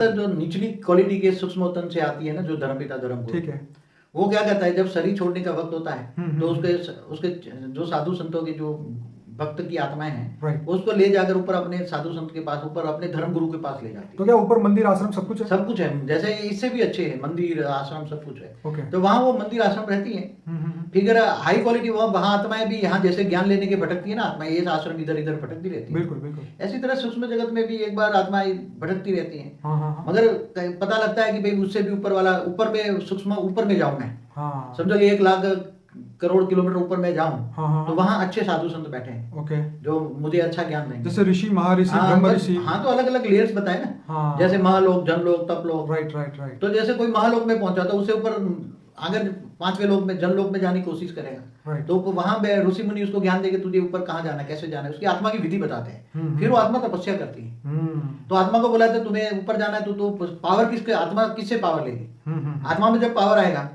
जो निचली क्वालिटी के सूक्ष्मतन से आती है ना, जो धर्मपिता धर्म ठीक है। वो क्या कहता है, जब शरीर छोड़ने का वक्त होता है तो हम्म। उसके उसके जो साधु संतों की जो भक्त की आत्माएं हैं राइट। उसको ले जाकर ऊपर अपने साधु संत के पास, ऊपर अपने धर्म गुरु के पास ले जाती तो है। क्या ऊपर मंदिर आश्रम सब कुछ है? सब कुछ है, जैसे इससे भी अच्छे है, मंदिर आश्रम सब कुछ है। ओके। तो वहाँ वो मंदिर आश्रम रहती है। फिर हाई क्वालिटी वहाँ आत्माएं भी, यहाँ जैसे ज्ञान लेने के भटकती है ना आत्माएं, ये आश्रम इधर इधर भटकती रहती है। बिल्कुल बिल्कुल। ऐसी तरह सूक्ष्म जगत में भी एक बार आत्माएं भटकती रहती हैं। हाँ। मगर पता लगता है कि भाई उससे भी ऊपर वाला, ऊपर में सूक्ष्म ऊपर में जाऊं मैं। हाँ। समझो कि 1 लाख करोड़ किलोमीटर ऊपर में जाऊं। हाँ। तो वहाँ अच्छे साधु संत बैठे हैं। ओके। जो मुझे अच्छा ज्ञान देंगे, जैसे ऋषि, महाऋषि, हाँ, ब्रह्म ऋषि। हाँ, तो अलग अलग लेयर्स बताए ना। हाँ। जैसे Mahalok, Janlok, Taplok. Right right right. तो जैसे कोई महालोक में पहुंचा तो उससे ऊपर अगर 5वें लोक में, जनलोक में जाने की कोशिश करेगा राइट। तो वहां पे ऋषि मुनि उसको ज्ञान देके तुझे ऊपर कहाँ जाना है, कैसे जाना है, उसकी आत्मा की विधि बताते हैं। फिर वो आत्मा तपस्या करती है। तो आत्मा को बोला था तुम्हें ऊपर जाना है तो पावर किसके, आत्मा किससे पावर लेगी? आत्मा में जब पावर आएगा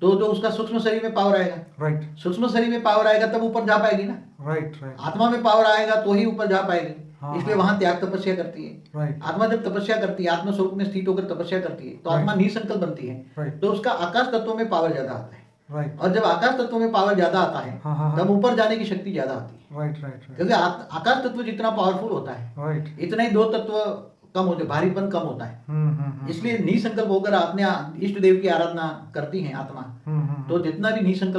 तो उसका सूक्ष्म शरीर में पावर आएगा। राइट। सूक्ष्म शरीर में पावर आएगा तब ऊपर जा पाएगी ना। Right right. आत्मा में पावर आएगा तो ही ऊपर जा पाएगी। हाँ, इसलिए वहां त्याग तपस्या करती है। राइट। आत्मा जब तपस्या करती है, आत्म स्वरूप में स्थित होकर तपस्या करती है तो आत्मा निसंकल्प बनती है। राइट। तो उसका आकाश तत्व में पावर ज्यादा आता है। राइट। और जब आकाश तत्व में पावर ज्यादा आता है हाँ। तब ऊपर जाने की शक्ति ज्यादा आती है। Right right. क्योंकि आकाश तत्व जितना पावरफुल होता है राइट। इतना ही 2 तत्व कम होते, भारीपन कम होता है। इसलिए निसंकल्प होकर अपने इष्ट देव की आराधना करती है आत्मा। तो जितना भी निसंकल्प